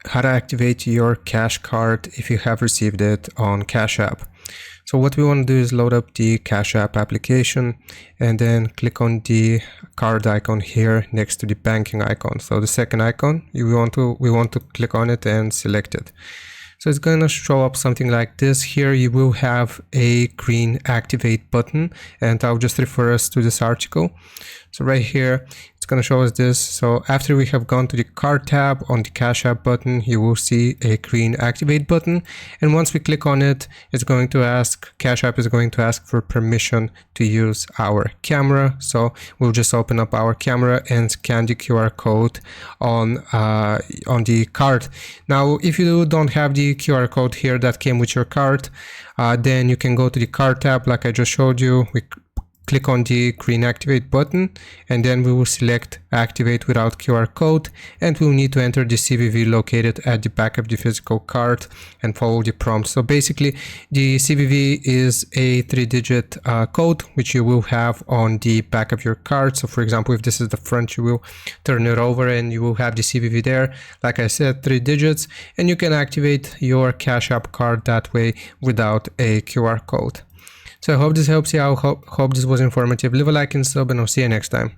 how to activate your Cash Card if you have received it on Cash App. So what we want to do is load up the Cash App application and then click on the card icon here next to the banking icon. So the second icon, we want to click on it and select it. So it's going to show up something like this. Here you will have a green activate button, and I'll just refer us to this article. So right here, it's going to show us this. So after we have gone to the card tab on the Cash App button, you will see a green activate button. And once we click on it, it's going to ask, Cash App is going to ask for permission to use our camera. So we'll just open up our camera and scan the QR code on the card. Now, if you don't have the QR code here that came with your card, then you can go to the card tab like I just showed you. We click on the green activate button, and then we will select activate without QR code, and we'll need to enter the CVV located at the back of the physical card and follow the prompts. So basically the CVV is a 3-digit code which you will have on the back of your card. So for example, if this is the front, you will turn it over and you will have the CVV there. Like I said, 3 digits, and you can activate your Cash App card that way without a QR code. So I hope this helps you out. Hope this was informative. Leave a like and sub, and I'll see you next time.